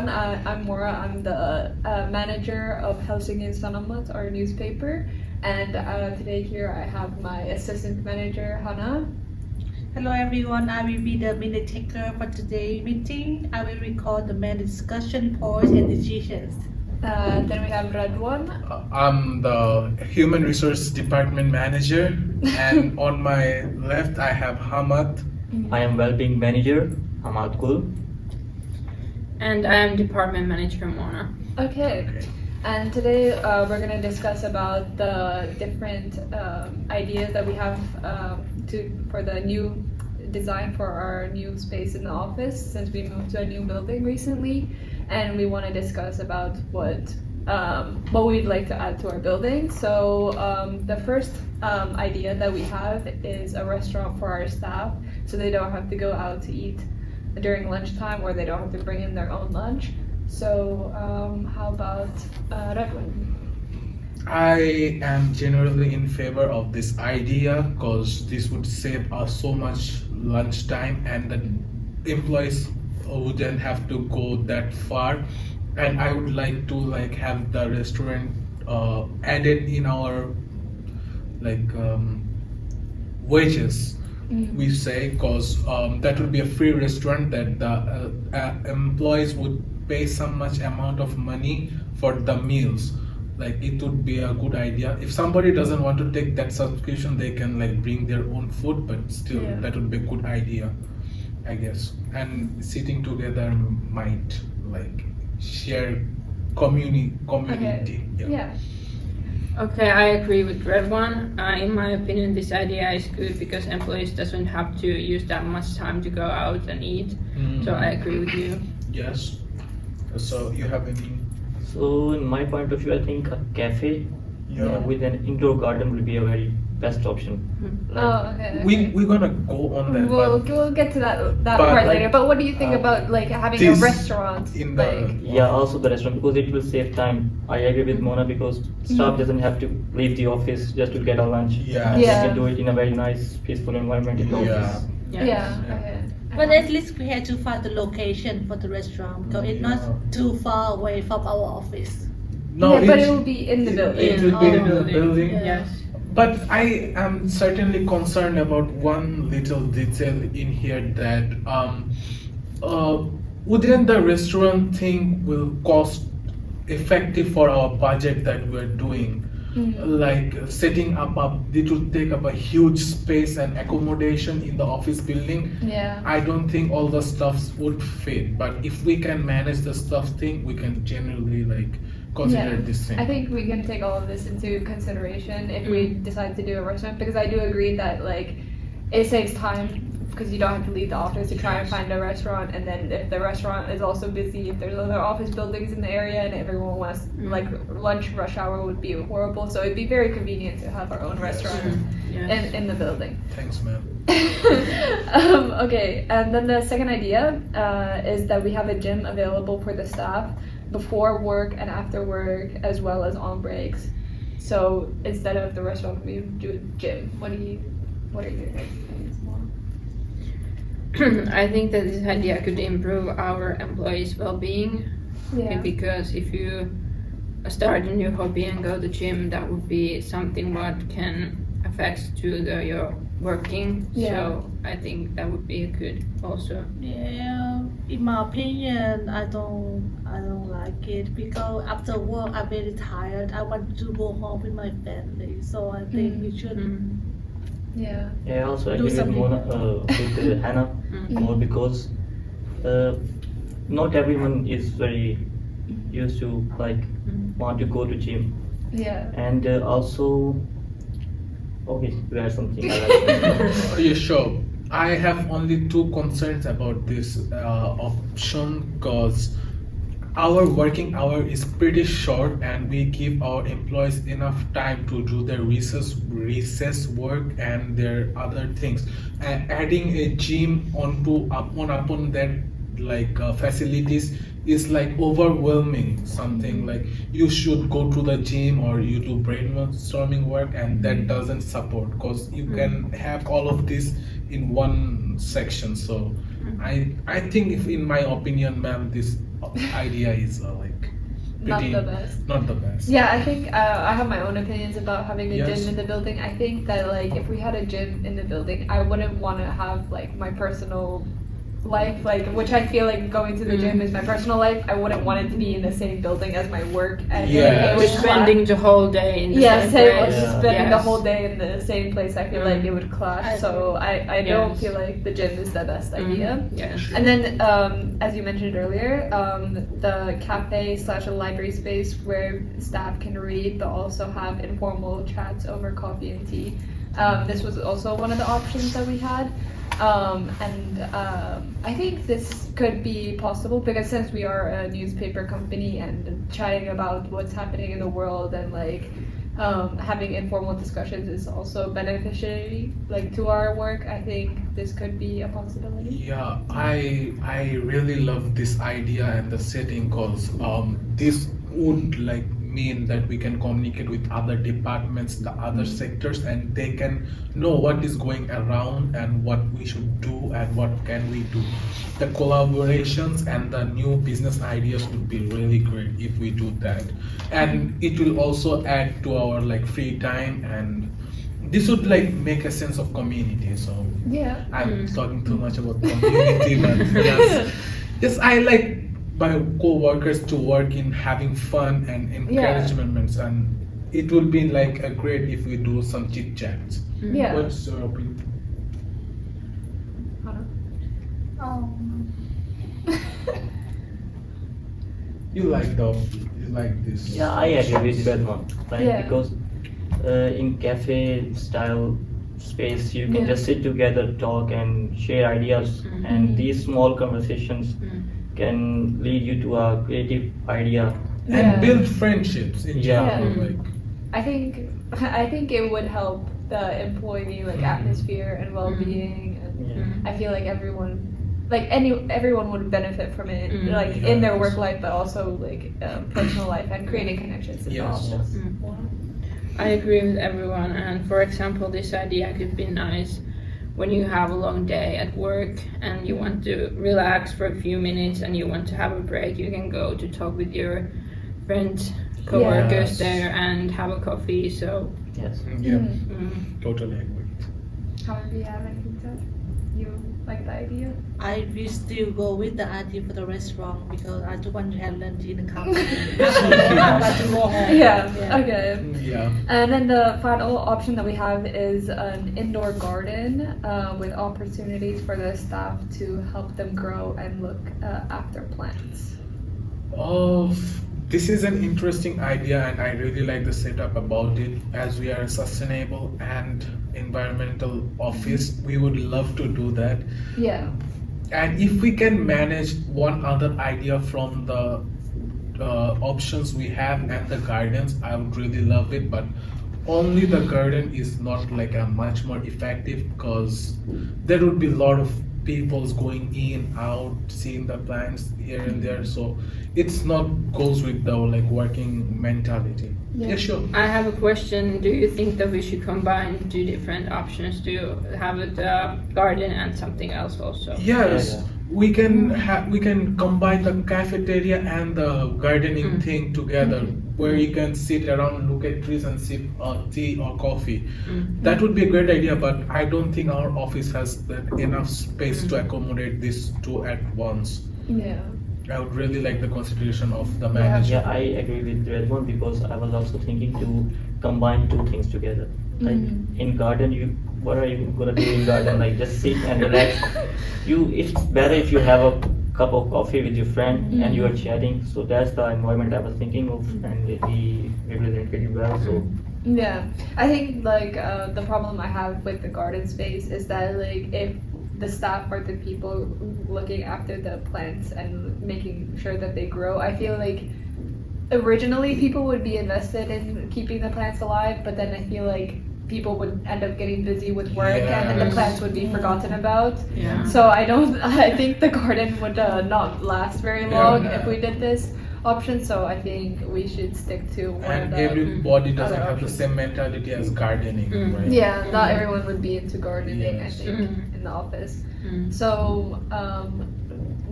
everyone. I'm Maura. I'm the manager of Helsingin Sanomat, our newspaper. And today here I have my assistant manager, Hannah. Hello everyone, I will be the minute taker for today's meeting. I will record the main discussion points and decisions. Then we have Radwan. I'm the Human Resource Department Manager, and on my left I have Hamad. I am Wellbeing Manager, Hamad Gul. And I am Department Manager Mona. Okay. And today we're going to discuss about the different ideas that we have for the new design for our new space in the office since we moved to a new building recently, and we want to discuss about what we'd like to add to our building. So the first idea that we have is a restaurant for our staff, so they don't have to go out to eat during lunchtime, or they don't have to bring in their own lunch. So how about Radwan? I am generally in favor of this idea because this would save us so much lunchtime, and the employees wouldn't have to go that far. And I would like to have the restaurant added in our wages. We say, because that would be a free restaurant that the employees would pay some much amount of money for the meals. It would be a good idea. If somebody doesn't want to take that subscription, they can bring their own food, but still that would be a good idea, I guess. And sitting together might share community. Okay. Yeah. Okay, I agree with Red One. In my opinion, this idea is good because employees doesn't have to use that much time to go out and eat. So I agree with you. Yes. So you have any? So in my point of view, I think a cafe with an indoor garden will be a very best option. Okay. We're gonna go on that. We'll get to that part later. But what do you think about having a restaurant? In the yeah, also the restaurant, because it will save time. I agree with Mona because staff doesn't have to leave the office just to get a lunch. Yeah. They can do it in a very nice, peaceful environment in the office. Yeah. Okay. But at least we had to find the location for the restaurant because it's not too far away from our office. No, but it will be in the building. It will be in the building. Yes. But I am certainly concerned about one little detail in here that wouldn't the restaurant thing will cost effective for our budget that we're doing. Setting up it will take up a huge space and accommodation in the office building. Yeah. I don't think all the stuffs would fit, but if we can manage the stuff thing, we can generally consider this thing. I think we can take all of this into consideration if we decide to do a restaurant, because I do agree that it saves time because you don't have to leave the office to try and find a restaurant, and then if the restaurant is also busy, if there's other office buildings in the area and everyone wants lunch rush hour would be horrible, so it'd be very convenient to have our own restaurant in the building. Thanks, ma'am. Okay, and then the second idea is that we have a gym available for the staff before work and after work, as well as on breaks. So instead of the restaurant, we do a gym. What are your guys' things? I think that this idea could improve our employees' well-being. Yeah. Because if you start a new hobby and go to gym, that would be something what can affect to your working. Yeah. So I think that would be good also. Yeah, in my opinion, I don't like it because after work I'm very tired. I want to go home with my family, so I think we should. Yeah. Yeah, I also Do agree with something. Mona, with Hannah, more because not everyone is very used to want to go to gym, Yeah. and also okay, you have something. I like. Yeah, sure. I have only two concerns about this option because our working hour is pretty short and we give our employees enough time to do their recess work and their other things. And adding a gym upon that facilities is like overwhelming something like you should go to the gym or you do brainstorming work, and that doesn't support because you can have all of this in one section. So I think, if in my opinion, ma'am, this idea is like Not pretty the best. not the best. Yeah, I think I have my own opinions about having a Yes. gym in the building. I think that like if we had a gym in the building, I wouldn't want to have like my personal life, like which I feel like going to the gym is my personal life. I wouldn't want it to be in the same building as my work. And Yeah. like, it We're would spending the whole day in the yeah, same same place. as Yeah. spending the Yes. whole day in the same place. I feel like it would clash. So I don't Yes. feel like the gym is the best idea. Yes. And then, as you mentioned earlier, the cafe/library space where staff can read but also have informal chats over coffee and tea. This was also one of the options that we had. I think this could be possible because since we are a newspaper company and chatting about what's happening in the world and like having informal discussions is also beneficiary like to our work. I think this could be a possibility. Yeah, I really love this idea and the setting because this would like mean that we can communicate with other departments, the other sectors, and they can know what is going around and what we should do and what can we do. The collaborations and the new business ideas would be really great if we do that, and it will also add to our like free time, and this would like make a sense of community. So Yeah. I'm talking too much about community, but yes, I like my co-workers to work in having fun and encouragements, and it would be like a great if we do some chit chats. Yeah. What's your opinion? You like this? Yeah, I agree with that one. Like Yeah. because in cafe style space, you can Yeah. just sit together, talk, and share ideas. And these small conversations can lead you to a creative idea. And Yeah. build friendships in Yeah. general. Yeah. Like I think it would help the employee like atmosphere and well-being, and Yeah. I feel like everyone would benefit from it, like Yeah, in their yes. work life, but also like personal life and creating connections as well. Yes. Yes. I agree with everyone, and for example, this idea could be nice when you have a long day at work and you want to relax for a few minutes and you want to have a break. You can go to talk with your friends, co-workers Yes. there, and have a coffee. So, Yes. Yeah, mm, totally agree. How do you have anything to you like the idea? I will still go with the idea for the restaurant because I don't want to have lunch in the company. I want to go home. Yeah. Okay. Yeah. And then the final option that we have is an indoor garden with opportunities for the staff to help them grow and look after plants. Oh, this is an interesting idea, and I really like the setup about it. As we are a sustainable and environmental office, we would love to do that. Yeah. And if we can manage one other idea from the options we have and the gardens, I would really love it. But only the garden is not like a much more effective because there would be a lot of people's going in, out, seeing the plants here and there. So it's not goes with the like working mentality. Yeah, sure. I have a question. Do you think that we should combine two different options to have a garden and something else also? Yes, Yeah. we can combine the cafeteria and the gardening thing together, where you can sit around, look at trees, and sip tea or coffee. That would be a great idea, but I don't think our office has enough space to accommodate these two at once. Yeah. I would really like the consideration of the manager. Yeah, I agree with that one because I was also thinking to combine two things together. Like in garden, what are you gonna do in garden? Like just sit and relax. It's better if you have a cup of coffee with your friend and you are chatting. So that's the environment I was thinking of, and we represented it well. So Yeah. I think like the problem I have with the garden space is that like if the staff are the people looking after the plants and making sure that they grow, I feel like originally people would be invested in keeping the plants alive, but then I feel like people would end up getting busy with work and then the Yes. plants would be forgotten about. Yeah. So I think the garden would not last very long if we did this option. So I think we should stick to one of And the. everybody doesn't other have the options. same mentality as gardening, Mm. right? Yeah, not everyone would be into gardening. Yes. I think Mhm. in the office. Mm. So,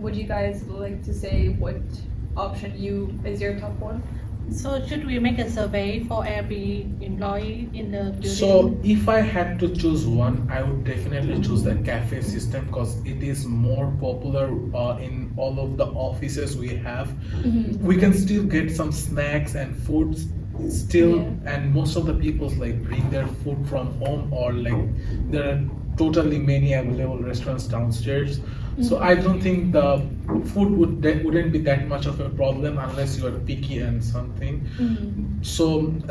would you guys like to say what option is your top one? So should we make a survey for every employee in the building? So if I had to choose one, I would definitely choose the cafe system because it is more popular in all of the offices we have. We can still get some snacks and foods still, Yeah. and most of the people like bring their food from home, or like there are totally many available restaurants downstairs. So I don't think the food wouldn't be that much of a problem unless you are picky and something. So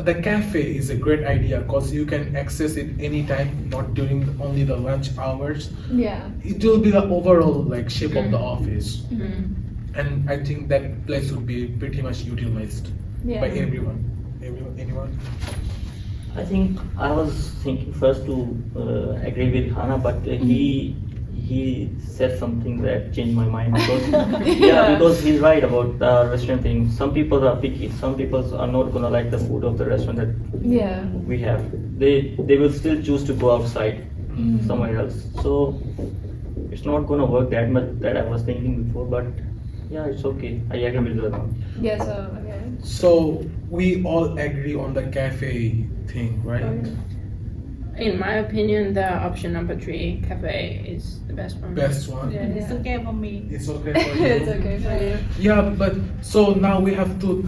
the cafe is a great idea because you can access it anytime, not during only the lunch hours. Yeah. It will be the overall like shape of the office, Mm. and I think that place would be pretty much utilized Yeah. by everyone. Anyone? I think I was thinking first to agree with Hannah, but he said something that changed my mind because Yeah. because he's right about the restaurant thing. Some people are picky. Some people are not gonna like the food of the restaurant that Yeah. we have. They will still choose to go outside somewhere else. So it's not gonna work that much that I was thinking before. But yeah, it's okay. I agree with that. Yeah. So okay. So we all agree on the cafe thing, right? In my opinion, the option number 3, cafe, is the best one. Best one. Yeah. It's okay for me. It's okay for you. It's okay for you. Yeah, but so now we have to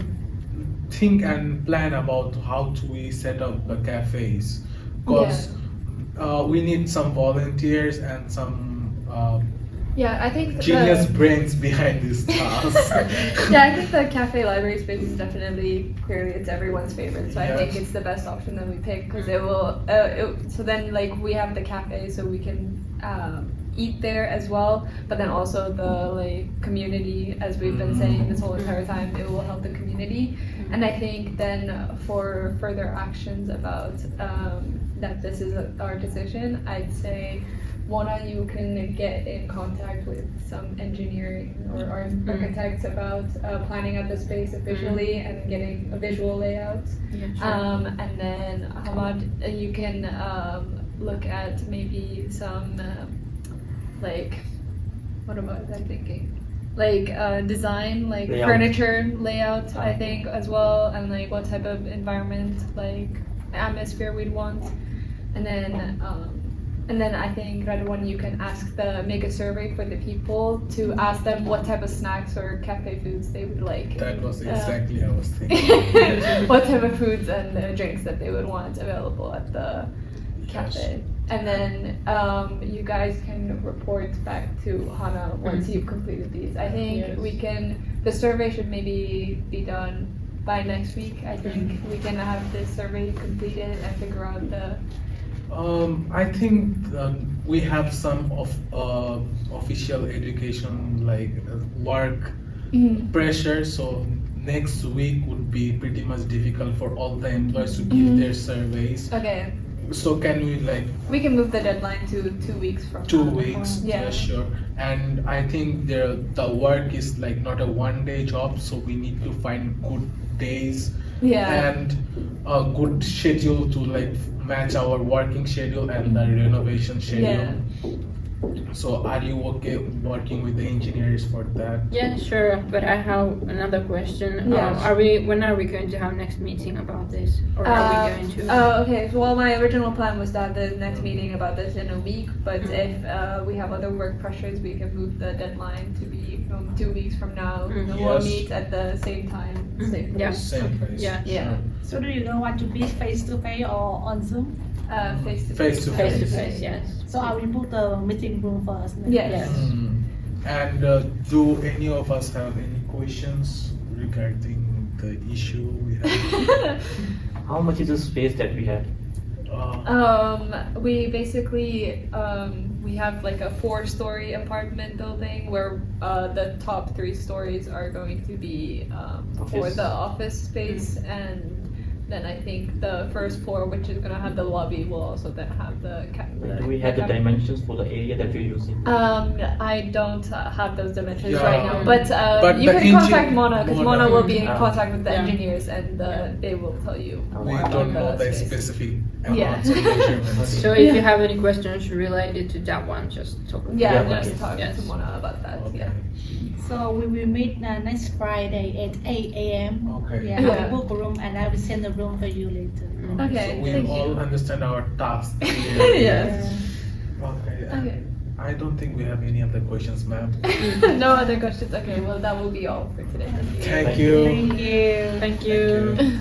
think and plan about how do we set up the cafes, because we need some volunteers and some Yeah, I think genius brains behind this task. Yeah, I think the cafe library space is definitely clearly it's everyone's favorite. So I think Yes. it's the best option that we pick because it will. So then like we have the cafe, so we can eat there as well. But then also the like community, as we've been saying this whole entire time, it will help the community. And I think then for further actions about that this is our decision, I'd say. Mona, you can get in contact with some engineering or architects about planning out the space officially and getting a visual layout. Yeah, sure. And then Hamad, you can look at maybe some like, what am I thinking? Like design, like Layout. furniture layout, I think as well, and like what type of environment, like atmosphere we'd want, and then I think right one you can make a survey for the people to ask them what type of snacks or cafe foods they would like. That was exactly I was thinking. What type of foods and drinks that they would want available at the cafe. And then you guys can report back to Hana once you've completed these. I think the survey should maybe be done by next week. I think we can have this survey completed and figure out the. I think we have some of official education like work pressure, so next week would be pretty much difficult for all the employees to give their surveys. Okay, So can we like we can move the deadline to 2 weeks from 2 now. weeks? Yeah. Sure. And I think the work is like not a 1-day job, so we need to find good days Yeah. and a good schedule to like match our working schedule and the renovation schedule. So are you okay working with the engineers for that? Yeah, sure. But I have another question. Yes. When are we going to have next meeting about this, or are we going to? Okay. Well, my original plan was to have the next meeting about this in a week, but if we have other work pressures, we can move the deadline to be from 2 weeks from now. And we'll Yes. meet at the same time, same Yeah. place. Same place. Yeah. Yeah. So do you want to be face to face or on Zoom? Face to Face to Face to face, yes. So I will book the meeting room first. Yes. Yes. And do any of us have any questions regarding the issue we have? How much is the space that we have? We basically we have like a 4-story apartment building where the top 3 stories are going to be for Office. the office space, and then I think the first floor, which is gonna have the lobby, will also then have the. Do we have the dimensions for the area that you're using? I don't have those dimensions Yeah. right now, but, But you the can contact engine- Mona because Mona. Mona will be in Ah. contact with the Yeah. engineers and they will tell you. We more don't know about the space. specific Yeah. amounts of measurements. So if Yeah. you have any questions related to that one, just talk. Yeah, Yeah, just yes. talk Yes. to Mona about that. Okay. Yeah. So we will meet next Friday at 8 a.m. Okay. Yeah, Yeah. I will book a room and I will send the room for you later. Okay, So we thank all you. understand our task. Yes. Okay. Okay. I don't think we have any other questions, ma'am. No other questions? Okay, well, that will be all for today. Thank you. Thank you. Thank you. Thank you.